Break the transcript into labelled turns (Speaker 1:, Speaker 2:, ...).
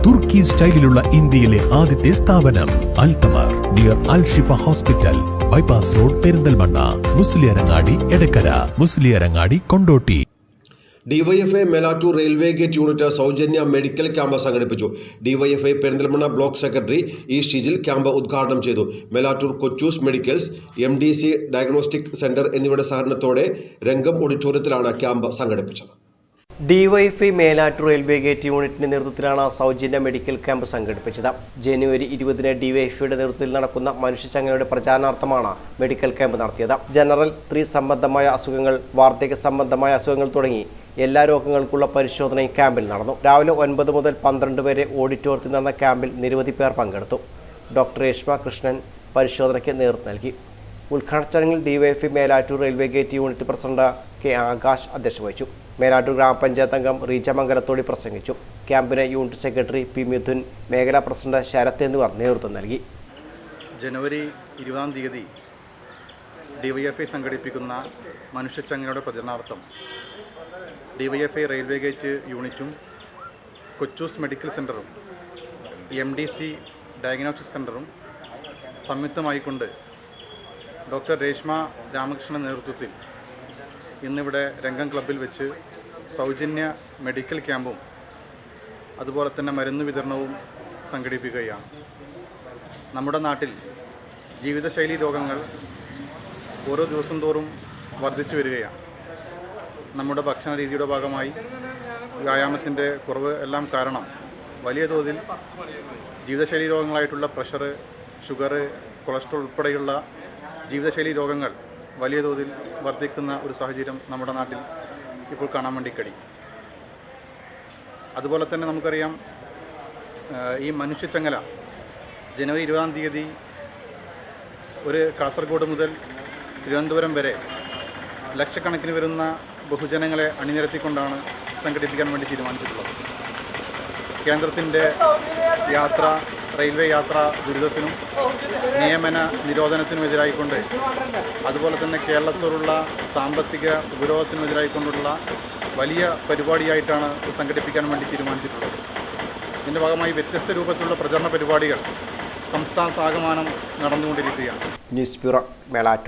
Speaker 1: തുർക്കി സ്റ്റൈലിലുള്ള ഇന്ത്യയിലെ ആദ്യത്തെ സ്ഥാപനം Althamar near Al Shifa hospital, bypass road, Perinthalmanna, Musliyarangadi, Edakkara, Musliyarangadi, Kondotty.
Speaker 2: DYFI Melattur railway gate unit സൗജന്യ മെഡിക്കൽ ക്യാമ്പ് സംഘടിപ്പിച്ചു. DYFI Perinthalmanna block secretary E Shijil camp ഉദ്ഘാടനം ചെയ്തു. Melattur Kochus medicals, MDC diagnostic centre എന്നിവയുടെ സഹകരണത്തോടെ രംഗം ഓഡിറ്റോറിയത്തിലാണ് ക്യാമ്പ് സംഘടിപ്പിച്ചത്.
Speaker 3: ഡിവൈഎഫ്ഐ മേലാറ്റൂർ റെയിൽവേ ഗേറ്റ് യൂണിറ്റിന്റെ നേതൃത്വത്തിലാണ് സൗജന്യ മെഡിക്കൽ ക്യാമ്പ് സംഘടിപ്പിച്ചത്. ജനുവരി 20-ന് ഡിവൈഎഫ്ഐയുടെ നേതൃത്വത്തിൽ നടക്കുന്ന മനുഷ്യചങ്ങലയുടെ പ്രചാരണാർത്ഥമാണ് മെഡിക്കൽ ക്യാമ്പ് നടത്തിയത്. ജനറൽ, സ്ത്രീ സംബന്ധമായ അസുഖങ്ങൾ, വാർദ്ധക്യ സംബന്ധമായ അസുഖങ്ങൾ തുടങ്ങി എല്ലാ രോഗങ്ങൾക്കുള്ള പരിശോധനയും ക്യാമ്പിൽ നടന്നു. രാവിലെ 9 മുതൽ 12 വരെ ഓഡിറ്റോറിയത്തിൽ നടന്ന ക്യാമ്പിൽ നിരവധി പേർ പങ്കെടുത്തു. ഡോക്ടർ രേഷ്മ കൃഷ്ണൻ പരിശോധനയ്ക്ക് നേതൃത്വം നൽകി. ഉദ്ഘാടന ചടങ്ങിൽ DYFI Melattur railway gate unit president K Akash അധ്യക്ഷത വഹിച്ചു. മേലാറ്റൂർ ഗ്രാമപഞ്ചായത്ത് അംഗം റീജ മംഗലത്തോടി പ്രസംഗിച്ചു. ക്യാമ്പിന് യൂണിറ്റ് സെക്രട്ടറി പി മിഥുൻ, മേഖലാ പ്രസിഡന്റ് ശരത് എന്നിവർ നേതൃത്വം നൽകി.
Speaker 4: ജനുവരി 20-ാം തീയതി ഡിവൈഎഫ്ഐ സംഘടിപ്പിക്കുന്ന മനുഷ്യച്ചങ്ങലയുടെ പ്രചരണാർത്ഥം ഡിവൈഎഫ്ഐ റെയിൽവേ ഗേറ്റ് യൂണിറ്റും കൊച്ചൂസ് മെഡിക്കൽ സെൻ്ററും MDC ഡയഗ്നോസ്റ്റിക് സെൻ്ററും സംയുക്തമായിക്കൊണ്ട് ഡോക്ടർ രേഷ്മ രാമകൃഷ്ണൻ്റെ നേതൃത്വത്തിൽ ഇന്നിവിടെ രംഗം ക്ലബ്ബിൽ വെച്ച് സൗജന്യ മെഡിക്കൽ ക്യാമ്പും അതുപോലെ തന്നെ മരുന്ന് വിതരണവും സംഘടിപ്പിക്കുകയാണ്. നമ്മുടെ നാട്ടിൽ ജീവിതശൈലി രോഗങ്ങൾ ഓരോ ദിവസം തോറും വർദ്ധിച്ചു വരികയാണ്. നമ്മുടെ ഭക്ഷണ രീതിയുടെ ഭാഗമായി വ്യായാമത്തിൻ്റെ കുറവ് എല്ലാം കാരണം വലിയ തോതിൽ ജീവിതശൈലി രോഗങ്ങളായിട്ടുള്ള പ്രഷർ, ഷുഗർ, കൊളസ്ട്രോൾ ഉൾപ്പെടെയുള്ള ജീവിതശൈലി രോഗങ്ങൾ വലിയ തോതിൽ വർദ്ധിക്കുന്ന ഒരു സാഹചര്യം നമ്മുടെ നാട്ടിൽ ഇപ്പോൾ കാണാൻ വേണ്ടി കഴിയും. അതുപോലെ തന്നെ നമുക്കറിയാം, ഈ മനുഷ്യച്ചങ്ങല ജനുവരി 20-ാം തീയതി ഒരു കാസർഗോഡ് മുതൽ തിരുവനന്തപുരം വരെ ലക്ഷക്കണക്കിന് വരുന്ന ബഹുജനങ്ങളെ അണിനിരത്തിക്കൊണ്ടാണ് സംഘടിപ്പിക്കാൻ വേണ്ടി തീരുമാനിച്ചിട്ടുള്ളത്. കേന്ദ്രത്തിൻ്റെ റെയിൽവേ യാത്രാ ദുരിതത്തിനും നിയമന നിരോധനത്തിനുമെതിരായിക്കൊണ്ട്, അതുപോലെ തന്നെ കേരളത്തോടുള്ള സാമ്പത്തിക ഉപരോധത്തിനുമെതിരായിക്കൊണ്ടുള്ള വലിയ പരിപാടിയായിട്ടാണ് സംഘടിപ്പിക്കാൻ വേണ്ടി തീരുമാനിച്ചിട്ടുള്ളത്. ഇതിൻ്റെ ഭാഗമായി വ്യത്യസ്ത രൂപത്തിലുള്ള പ്രചരണ പരിപാടികൾ സംസ്ഥാനത്താകമാനം നടന്നുകൊണ്ടിരിക്കുകയാണ്.
Speaker 3: News bureau, Melattur.